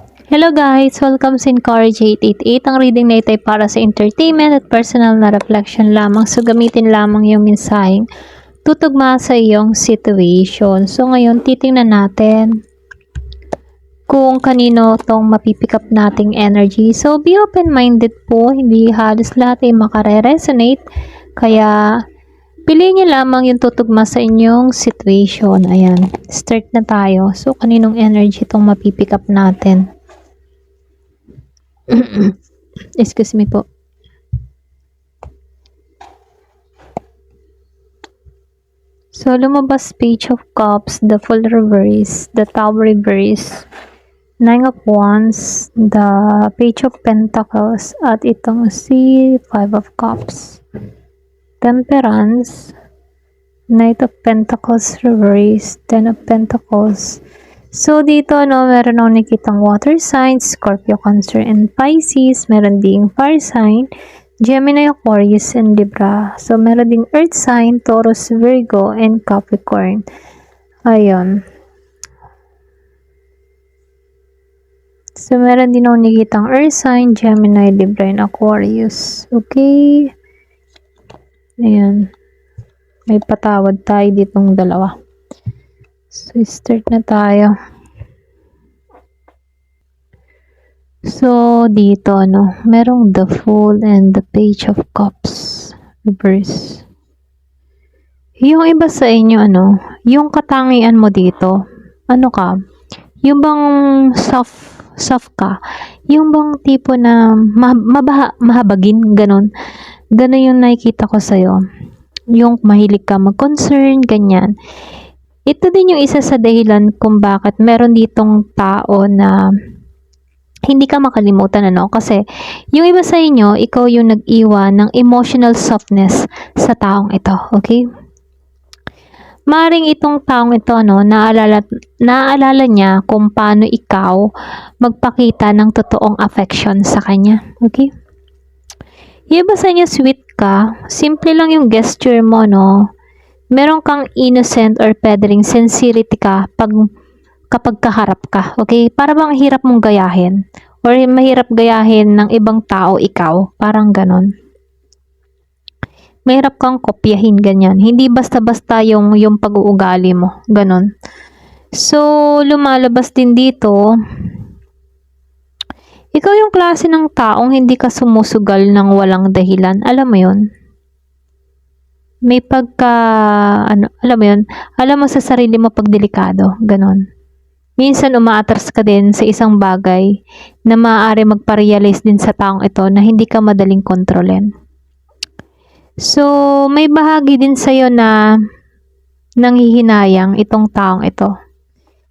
Hello guys! Welcome sa Encourage 888. Ang reading na ito ay para sa entertainment at personal na reflection lamang. So gamitin lamang yung mensaheng tutugma sa iyong situation. So ngayon titingnan natin kung kanino tong mapipick up nating energy. So be open-minded po. Hindi halos lahat ay makare-resonate. Kaya piliin niyo lamang yung tutugma sa inyong situation. Ayan. Start na tayo. So kaninong energy tong mapipick up natin? Excuse me po. So, lumabas Page of Cups, the Full Reverse, the Tower Reverse, Nine of Wands, the Page of Pentacles, at itong si Five of Cups, Temperance, Knight of Pentacles Reverse, Ten of Pentacles. So, dito, meron akong nakitang water signs, Scorpio, Cancer, and Pisces. Meron ding fire sign, Gemini, Aquarius, and Libra. So, meron ding earth sign, Taurus, Virgo, and Capricorn. Ayun. So, meron din akong nakitang earth sign, Gemini, Libra, and Aquarius. Okay. Ayan. May patawad tayo ditong dalawa. So, start na tayo. So, dito, merong the Fool and the Page of Cups. Reverse. Yung iba sa inyo, yung katangian mo dito, ka? Yung bang soft ka? Yung bang tipo na mahabagin, ganon. Ganon yung nakikita ko sa'yo. Yung mahilig ka mag-concern, ganyan. Ito din yung isa sa dahilan kung bakit meron ditong tao na hindi ka makalimutan, kasi yung iba sa inyo, ikaw yung nag-iwan ng emotional softness sa taong ito, okay? Maring itong taong ito, naalala niya kung paano ikaw magpakita ng totoong affection sa kanya, okay? Yung iba sa inyo, sweet ka, simple lang yung gesture mo, meron kang innocent or pwedeng sincerity ka kapag kaharap ka, okay? Para bang hirap mong gayahin or mahirap gayahin ng ibang tao ikaw, parang ganon. Mahirap kang kopyahin, ganyan. Hindi basta-basta yung pag-uugali mo, ganon. So, lumalabas din dito, ikaw yung klase ng taong hindi ka sumusugal ng walang dahilan, alam mo yun? May alam mo sa sarili mo pag delikado, ganon. Minsan umaatras ka din sa isang bagay na maaari magpa-realize din sa taong ito na hindi ka madaling kontrolin. So, may bahagi din sa'yo na nanghihinayang itong taong ito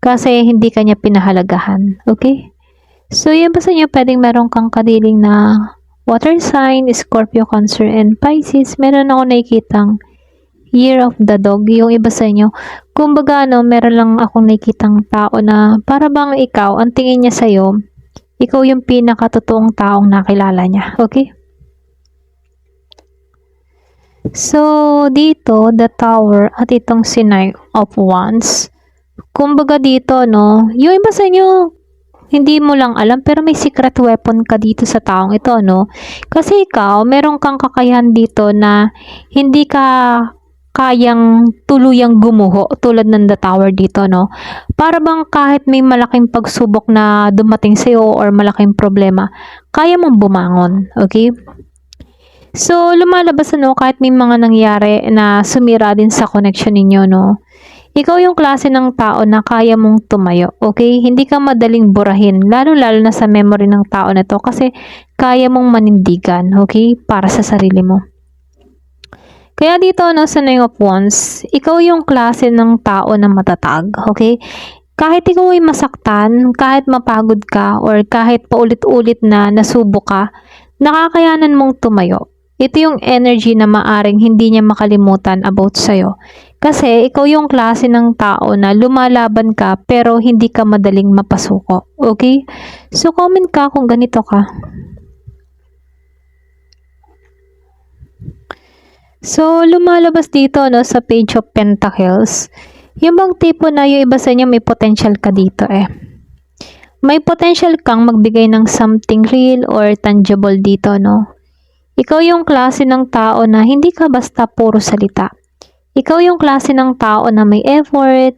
kasi hindi ka niya pinahalagahan, okay? So, yan ba sa inyo pwedeng meron kang kadiling na water sign, Scorpio, Cancer, and Pisces? Meron ako nakikitang Year of the Dog. Yung iba sa inyo, kumbaga, meron lang akong nakikitang tao na para bang ikaw, ang tingin niya sa'yo, ikaw yung pinakatotoong taong nakilala niya. Okay? So, dito, the Tower at itong si Knight of Wands. Kumbaga dito, yung iba sa inyo, hindi mo lang alam pero may secret weapon ka dito sa taong ito, Kasi ikaw, meron kang kakayahan dito na hindi ka kayang tuluyang gumuho tulad ng the Tower dito, Para bang kahit may malaking pagsubok na dumating sa'yo or malaking problema, kaya mong bumangon, okay? So, lumalabas, kahit may mga nangyari na sumira din sa connection ninyo, Ikaw yung klase ng tao na kaya mong tumayo, okay? Hindi ka madaling burahin, lalo-lalo na sa memory ng tao na to kasi kaya mong manindigan, okay? Para sa sarili mo. Kaya dito, sa Nine of Wands, ikaw yung klase ng tao na matatag, okay? Kahit ikaw ay masaktan, kahit mapagod ka, or kahit paulit-ulit na nasubok ka, nakakayanan mong tumayo. Ito yung energy na maaring hindi niya makalimutan about sa'yo. Kasi ikaw yung klase ng tao na lumalaban ka pero hindi ka madaling mapasuko. Okay? So, comment ka kung ganito ka. So, lumalabas dito, sa Page of Pentacles. Yung bang tipo na yung iba sa inyo may potential ka dito, may potential kang magbigay ng something real or tangible dito, no? Ikaw yung klase ng tao na hindi ka basta puro salita. Ikaw yung klase ng tao na may effort,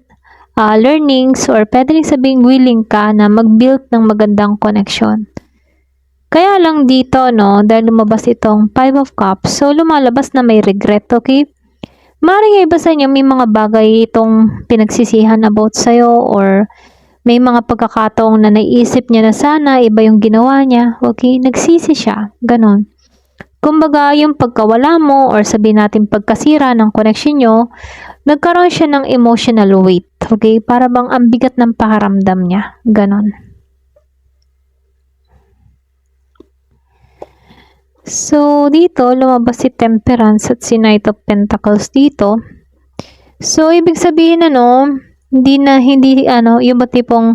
learnings, or pwede rin sabing willing ka na mag-build ng magandang connection. Kaya lang dito, no, dahil lumabas itong 5 of Cups, so lumalabas na may regret, okay? Maaaring iba sa inyo, may mga bagay itong pinagsisihan about sa'yo or may mga pagkakataong na naisip niya na sana iba yung ginawa niya, okay? Nagsisi siya, ganon. Kumbaga, yung pagkawala mo or sabihin natin pagkasira ng connection nyo, nagkaroon siya ng emotional weight, okay? Para bang ang bigat ng pakiramdam niya, ganon. So, dito, lumabas si Temperance at si Knight of Pentacles dito. So, ibig sabihin, yung ba tipong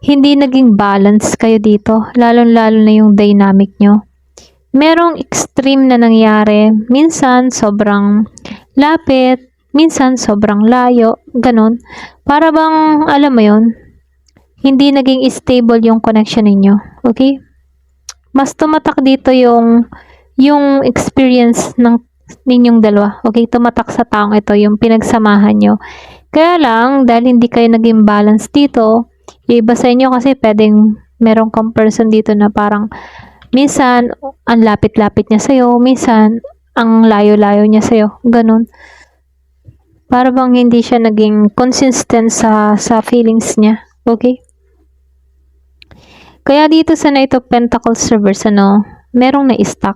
hindi naging balance kayo dito, lalong-lalo na yung dynamic nyo. Merong extreme na nangyari, minsan sobrang lapit, minsan sobrang layo, ganun. Para bang, alam mo yun, hindi naging stable yung connection ninyo, okay? Mas tumatak dito yung experience ng ninyong dalawa. Okay, tumatak sa taong ito, yung pinagsamahan nyo. Kaya lang, dahil hindi kayo naging balance dito, yung iba sa inyo kasi pwedeng merong comparison dito na parang minsan, ang lapit-lapit niya sa'yo, minsan, ang layo-layo niya sa'yo. Ganun. Para bang hindi siya naging consistent sa feelings niya. Okay? Kaya dito sa Knight of Pentacles reverse, merong na-stuck.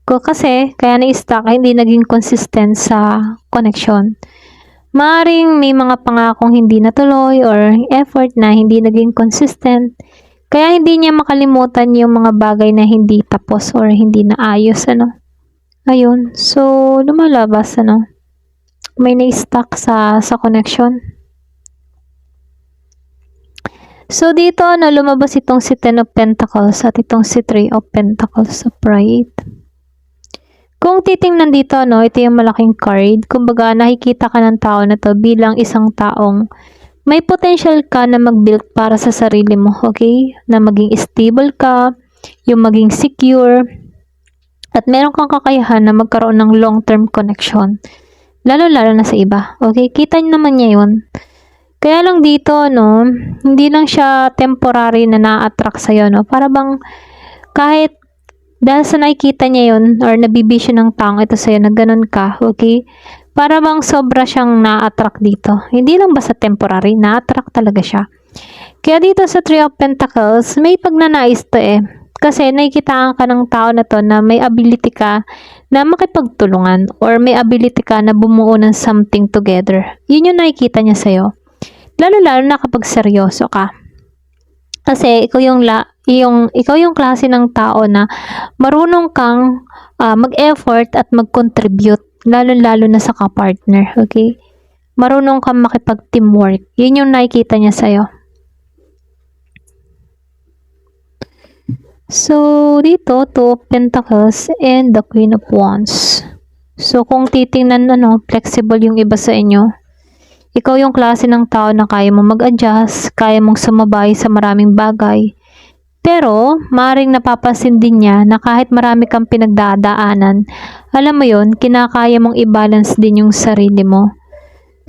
Kasi, kaya na-stuck, hindi naging consistent sa connection. Maaring may mga pangakong hindi natuloy or effort na hindi naging consistent. Kaya hindi niya makalimutan yung mga bagay na hindi tapos or hindi naayos, Ayun. So, lumalabas, may na-stuck sa connection. So, dito, lumabas itong si Ten of Pentacles at itong si Three of Pentacles upright. Kung titingnan dito, ito yung malaking card. Kumbaga, nakikita ka ng tao na to bilang isang taong may potential ka na mag-build para sa sarili mo, okay? Na maging stable ka, yung maging secure, at meron kang kakayahan na magkaroon ng long-term connection. Lalo-lalo na sa iba, okay? Kita nyo naman niya yun. Kaya lang dito, hindi lang siya temporary na na-attract sa'yo, Para bang kahit dahil sa nakikita niya yun or nabibisyo ng taong ito sa'yo na ganun ka, okay? Para bang sobra siyang na-attract dito. Hindi lang basta temporary, na-attract talaga siya. Kaya dito sa Three of Pentacles, may pagnanais to Kasi nakikitaan ka ng tao na to na may ability ka na makipagtulungan or may ability ka na bumuo ng something together. Yun yung nakikita niya sa'yo. Lalo-lalo na kapag seryoso ka. Kasi ikaw yung klase ng tao na marunong kang mag-effort at mag-contribute, lalo-lalo na sa ka-partner, okay? Marunong kang makipag-teamwork. Yun yung nakikita niya sa'yo. So, dito, Two of Pentacles and the Queen of Wands. So, kung titingnan, flexible yung iba sa inyo. Ikaw yung klase ng tao na kaya mo mag-adjust, kaya mong sumabay sa maraming bagay. Pero, maaaring napapansin din niya na kahit marami kang pinagdadaanan, alam mo yon, kinakaya mong i-balance din yung sarili mo.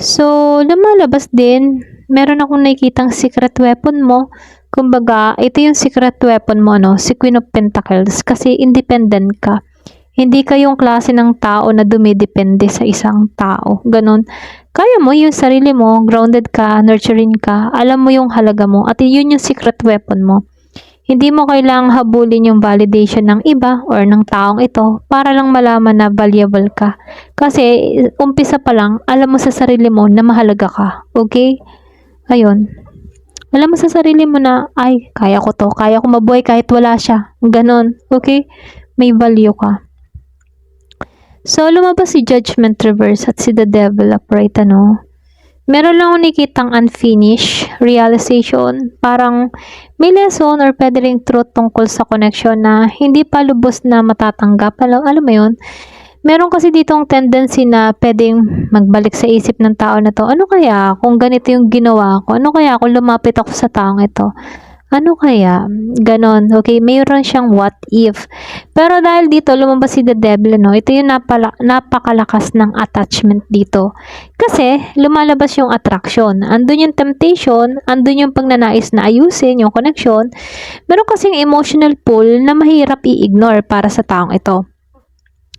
So, lumalabas din, meron akong nakikitang secret weapon mo. Kumbaga, ito yung secret weapon mo, si Queen of Pentacles, kasi independent ka. Hindi ka yung klase ng tao na dumidepende sa isang tao. Ganon. Kaya mo yung sarili mo, grounded ka, nurturing ka, alam mo yung halaga mo, at yun yung secret weapon mo. Hindi mo kailangang habulin yung validation ng iba or ng taong ito para lang malaman na valuable ka. Kasi, umpisa pa lang, alam mo sa sarili mo na mahalaga ka. Okay? Ayun. Alam mo sa sarili mo na, ay, kaya ko to, kaya ko mabuhay kahit wala siya. Ganon. Okay? May value ka. So, lumabas si Judgment Reverse at si The Devil upright, Meron lang akong nakikitang unfinished realization. Parang may lesson or pwede ring truth tungkol sa connection na hindi pa lubos na matatanggap. Alam mo yun? Meron kasi ditong tendency na pwedeng magbalik sa isip ng tao na to. Ano kaya kung ganito yung ginawa ko? Ano kaya kung lumapit ako sa taong ito? Ano kaya? Ganon. Okay, mayroon siyang what if. Pero dahil dito, lumabas si the devil, no? Ito yung napakalakas ng attachment dito. Kasi, lumalabas yung attraction. Andun yung temptation, andun yung pagnanais na ayusin, yung connection. Meron kasing emotional pull na mahirap i-ignore para sa taong ito.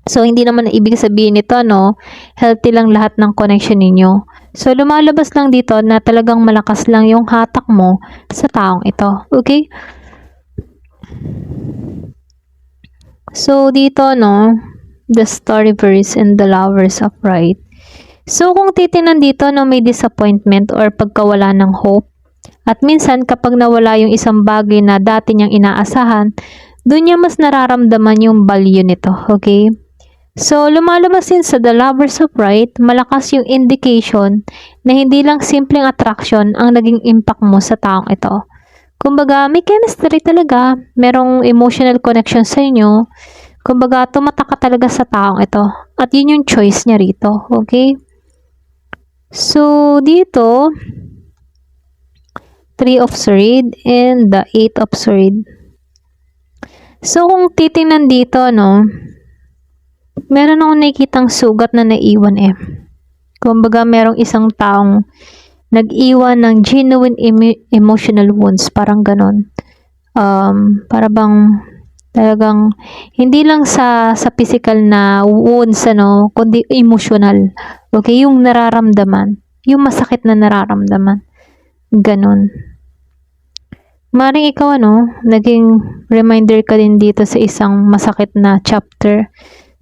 So, hindi naman ibig sabihin nito, no? Healthy lang lahat ng connection ninyo. So, lumalabas lang dito na talagang malakas lang yung hatak mo sa taong ito. Okay? So, dito, no? The story verse and the lovers upright. So, kung titingnan dito, no, may disappointment or pagkawala ng hope. At minsan, kapag nawala yung isang bagay na dati niyang inaasahan, doon niya mas nararamdaman yung value nito. Okay? So, lumalabas din sa The Lovers Upright, malakas yung indication na hindi lang simpleng attraction ang naging impact mo sa taong ito. Kumbaga, may chemistry talaga, merong emotional connection sa inyo, kumbaga, tumatak ka talaga sa taong ito. At yun yung choice niya rito, okay? So, dito, 3 of Swords and the 8 of Swords. So, kung titingnan dito, no, meron akong nakikitang sugat na naiwan eh. Kumbaga, merong isang taong nag-iwan ng genuine emotional wounds, parang ganon. Para bang talagang hindi lang sa physical na wounds, ano, kundi emotional. Okay, yung nararamdaman, yung masakit na nararamdaman. Ganon. Maring ikaw, ano, naging reminder ka din dito sa isang masakit na chapter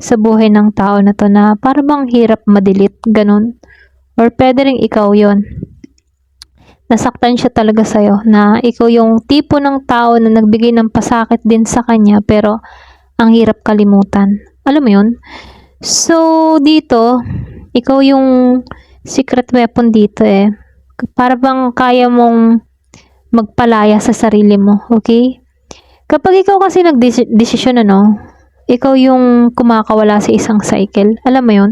sa buhay ng tao na to na para bang hirap madelete, ganun. Or pwede rin ikaw yon. Nasaktan siya talaga sa'yo na ikaw yung tipo ng tao na nagbigay ng pasakit din sa kanya pero ang hirap kalimutan. Alam mo yun? So, dito, ikaw yung secret weapon dito eh. Para bang kaya mong magpalaya sa sarili mo, okay? Kapag ikaw kasi nagdesisyon, ano, ikaw yung kumakawala sa isang cycle. Alam mo yun?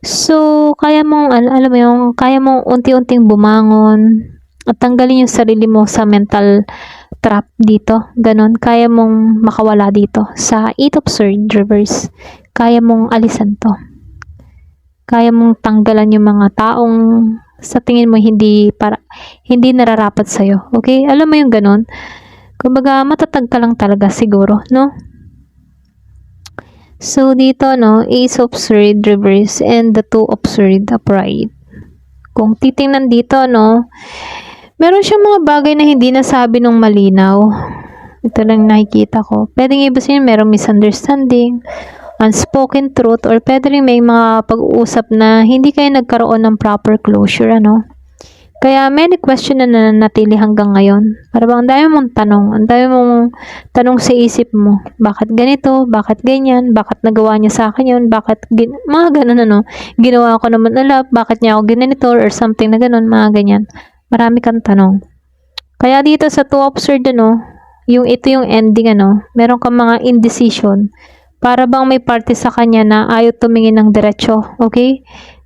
So, kaya mong, alam mo yun, kaya mong unti-unting bumangon at tanggalin yung sarili mo sa mental trap dito. Ganon. Kaya mong makawala dito. Sa 8 of Swords reverse, kaya mong alisan to. Kaya mong tanggalan yung mga taong sa tingin mo hindi nararapat sa'yo. Okay? Alam mo yung ganon? Kumbaga, matatag ka lang talaga siguro, no? So, dito, no, Ace of Swords reverse and the 2 of Swords upright. Kung titingnan dito, no, meron siyang mga bagay na hindi nasabi nung malinaw. Ito lang nakikita ko. Pwedeng ibig sabihin merong misunderstanding, unspoken truth, or pwede rin may mga pag-uusap na hindi kayo nagkaroon ng proper closure, ano. Kaya many question na nanatili hanggang ngayon. Para bang ang dami mong tanong. Ang dami mong tanong sa isip mo. Bakit ganito? Bakit ganyan? Bakit nagawa niya sa akin yun? Bakit mga ganun, ano? Ginawa ko naman na love. Bakit niya ako ginanito? Or something na ganun. Mga ganyan. Marami kang tanong. Kaya dito sa 2 of Swords, ano, ito yung ending, ano, meron kang mga indecision. Para bang may parte sa kanya na ayaw tumingin ng diretso. Okay?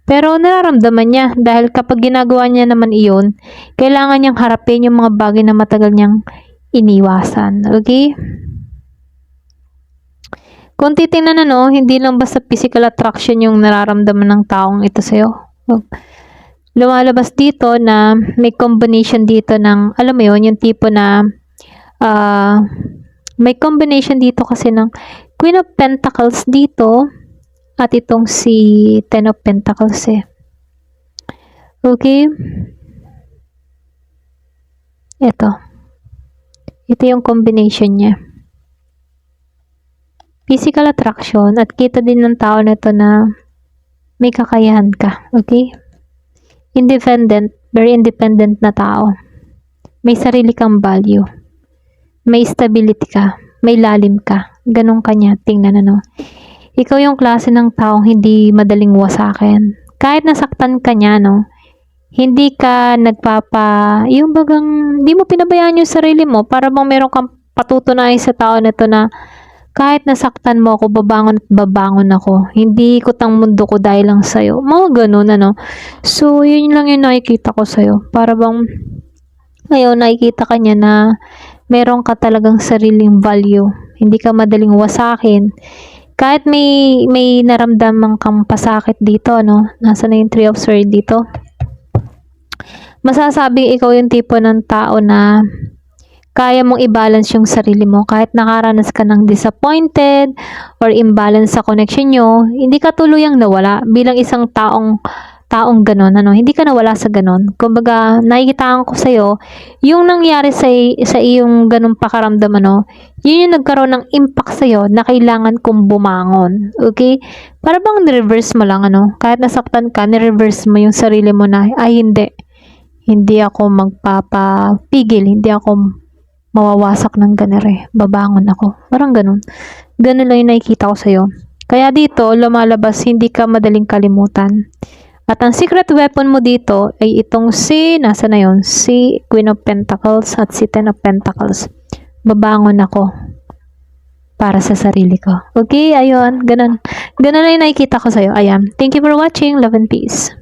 Pero nararamdaman niya dahil kapag ginagawa niya naman iyon, kailangan niyang harapin yung mga bagay na matagal niyang iniwasan. Okay? Kung titingnan, ano, hindi lang basta physical attraction yung nararamdaman ng taong ito sa'yo. Lumalabas dito na may combination dito ng, alam mo yun, yung tipo na may combination dito kasi ng Queen of Pentacles dito, at itong si 10 of Pentacles eh. Okay? Ito yung combination niya. Physical attraction at kita din ng tao na ito na may kakayahan ka. Okay? Independent, very independent na tao. May sarili kang value. May stability ka. May lalim ka. Ganun kanya. Tingnan, ano. Ikaw yung klase ng taong hindi madaling wasakin. Kahit nasaktan ka niya, no, hindi ka yung bagang, hindi mo pinabayaan yung sarili mo para bang meron kang patutunayan sa tao na to na kahit nasaktan mo ako, babangon at babangon ako. Hindi ikot ang mundo ko dahil lang sa'yo. Mga ganun, ano. So, yun lang yung nakikita ko sa'yo. Para bang, ngayon nakikita ka niya na meron ka talagang sariling value. Hindi ka madaling wasakin. Kahit may naramdaman kang pasakit dito, no? Nasaan na yung 3 of Swords dito? Masasabing ikaw yung tipo ng tao na kaya mong i-balance yung sarili mo kahit nakaranas ka ng disappointed or imbalance sa connection nyo, hindi ka tuluyang nawala bilang isang taong ganon, ano, hindi ka nawala sa ganon. Kumbaga, nakikitaan ko sa'yo, yung nangyari sa iyong ganong pakaramdam, ano, yun yung nagkaroon ng impact sa'yo na kailangan kong bumangon. Okay? Para bang ni-reverse mo lang, ano, kahit nasaktan ka, ni-reverse mo yung sarili mo na, ay hindi ako magpapapigil, hindi ako mawawasak ng ganere, babangon ako. Parang ganun. Ganun lang yung nakikita ko sa'yo. Kaya dito, lumalabas, hindi ka madaling kalimutan. At ang secret weapon mo dito ay itong nasa na yun? Si Queen of Pentacles at si Ten of Pentacles. Babangon ako para sa sarili ko. Okay, ayun, ganun. Ganun lang yung nakikita ko sa'yo. Ayan. Thank you for watching. Love and peace.